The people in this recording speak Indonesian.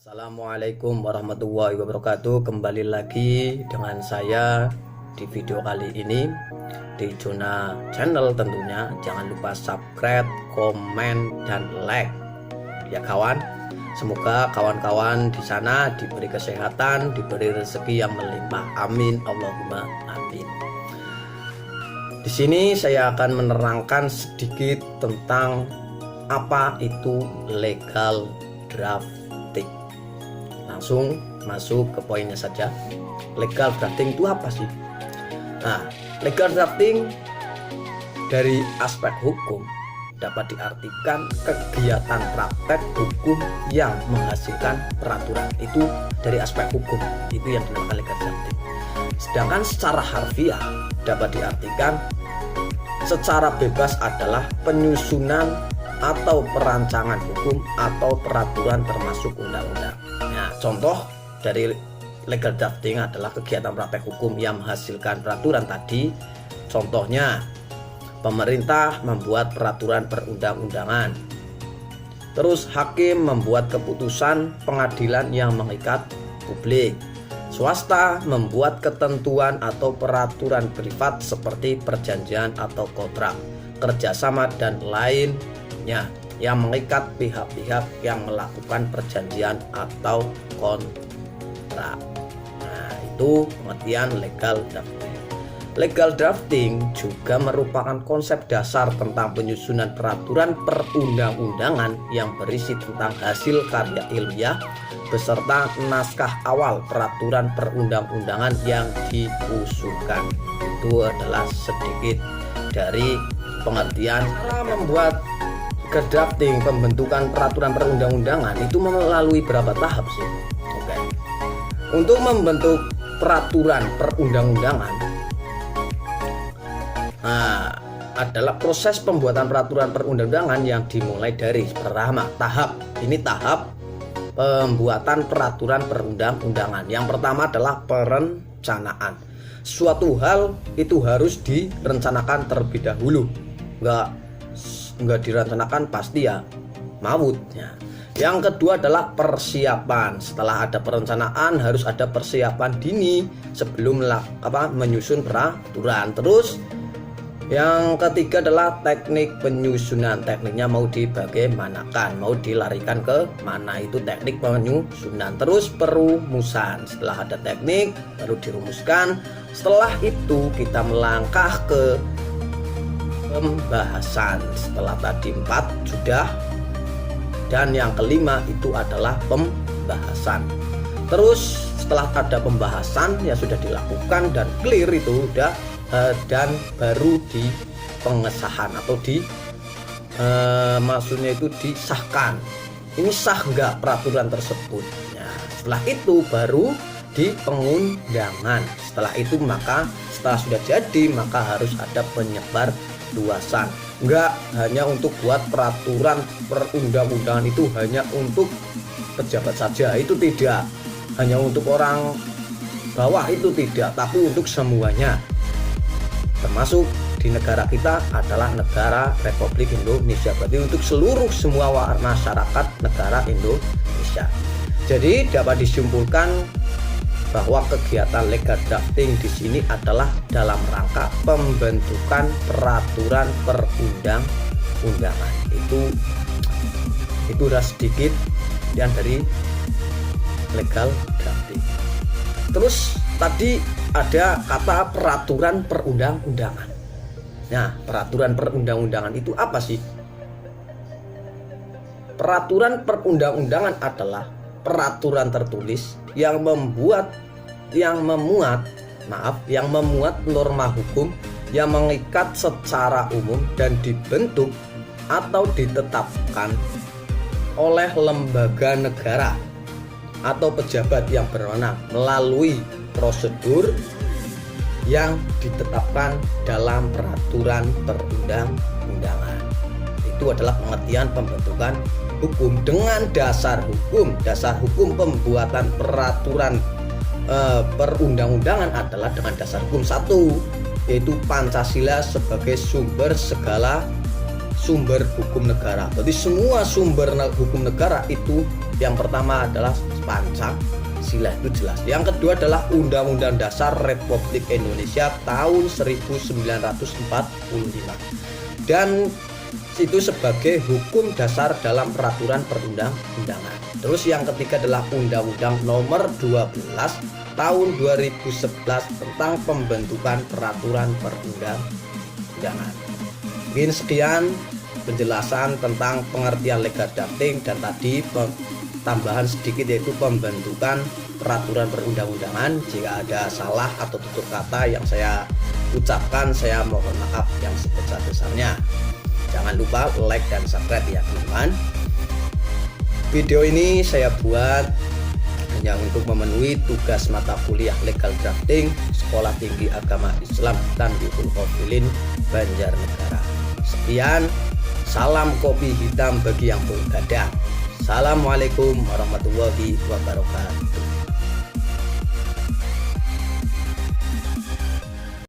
Assalamualaikum warahmatullahi wabarakatuh. Kembali lagi dengan saya di video kali ini di Jona Channel tentunya. Jangan lupa subscribe, komen, dan like ya kawan. Semoga kawan-kawan di sana diberi kesehatan, diberi rezeki yang melimpah. Amin Allahumma amin. Di sini saya akan menerangkan sedikit tentang apa itu legal drafting. Langsung masuk ke poinnya saja. Legal drafting itu apa sih? Nah, legal drafting dari aspek hukum dapat diartikan kegiatan praktek hukum yang menghasilkan peraturan. Itu dari aspek hukum, itu yang dinamakan legal drafting. Sedangkan secara harfiah dapat diartikan secara bebas adalah penyusunan atau perancangan hukum atau peraturan termasuk undang-undang. Nah, contoh dari legal drafting adalah kegiatan praktek hukum yang menghasilkan peraturan tadi. Contohnya, pemerintah membuat peraturan perundang-undangan. Terus hakim membuat keputusan pengadilan yang mengikat publik. Swasta membuat ketentuan atau peraturan privat seperti perjanjian atau kontrak, kerjasama dan lainnya yang mengikat pihak-pihak yang melakukan perjanjian atau kontrak. Nah, itu pengertian legal drafting. Legal drafting juga merupakan konsep dasar tentang penyusunan peraturan perundang-undangan yang berisi tentang hasil karya ilmiah beserta naskah awal peraturan perundang-undangan yang diusulkan. Itu adalah sedikit dari pengertian cara membuat drafting pembentukan peraturan perundang-undangan itu melalui berapa tahap sih? Oke. Untuk membentuk peraturan perundang-undangan adalah proses pembuatan peraturan perundang-undangan yang dimulai dari pertama tahap. Ini tahap pembuatan peraturan perundang-undangan. Yang pertama adalah perencanaan. Suatu hal itu harus direncanakan terlebih dahulu. Enggak direncanakan pasti ya mautnya. Yang kedua adalah persiapan. Setelah ada perencanaan harus ada persiapan dini sebelum menyusun peraturan. Terus yang ketiga adalah teknik penyusunan. Tekniknya mau dibagaimanakan, mau dilarikan ke mana, itu teknik penyusunan. Terus perumusan. Setelah ada teknik baru dirumuskan. Setelah itu kita melangkah ke pembahasan. Setelah tadi 4 sudah, dan yang kelima itu adalah pembahasan. Terus setelah ada pembahasan yang sudah dilakukan dan clear itu udah, dan baru di pengesahan atau maksudnya itu disahkan. Ini sah nggak peraturan tersebut? Nah, setelah itu baru di pengundangan. Setelah itu setelah sudah jadi maka harus ada penyebar luasan. Enggak hanya untuk buat peraturan perundang-undangan itu hanya untuk pejabat saja, itu tidak. Hanya untuk orang bawah itu tidak, tapi untuk semuanya. Termasuk di negara kita adalah negara Republik Indonesia, berarti untuk semua masyarakat negara Indonesia. Jadi dapat disimpulkan bahwa kegiatan legal drafting di sini adalah dalam rangka pembentukan peraturan perundang-undangan. Itu udah sedikit yang dari legal drafting. Terus tadi ada kata peraturan perundang-undangan. Nah, peraturan perundang-undangan itu apa sih? Peraturan perundang-undangan adalah peraturan tertulis yang memuat norma hukum yang mengikat secara umum dan dibentuk atau ditetapkan oleh lembaga negara atau pejabat yang berwenang melalui prosedur yang ditetapkan dalam peraturan perundang-undangan. Itu adalah pengertian pembentukan hukum dengan dasar hukum. Dasar hukum pembuatan peraturan perundang-undangan adalah dengan dasar hukum 1, yaitu Pancasila sebagai sumber segala sumber hukum negara. Jadi semua sumber hukum negara itu yang pertama adalah Pancasila, itu jelas. Yang kedua adalah Undang-Undang Dasar Republik Indonesia tahun 1945. Dan itu sebagai hukum dasar dalam peraturan perundang-undangan. Terus yang ketiga adalah Undang-Undang Nomor 12 tahun 2011 tentang pembentukan peraturan perundang-undangan. Mungkin sekian penjelasan tentang pengertian legal drafting dan tadi tambahan sedikit yaitu pembentukan peraturan perundang-undangan. Jika ada salah atau tutur kata yang saya ucapkan, saya mohon maaf yang sebesar-besarnya. Jangan lupa like dan subscribe ya teman-teman. Video ini saya buat hanya untuk memenuhi tugas mata kuliah legal drafting Sekolah Tinggi Agama Islam Tanbihul Qofilin Banjarnegara. Sekian, salam kopi hitam bagi yang bergadang. Assalamualaikum warahmatullahi wabarakatuh.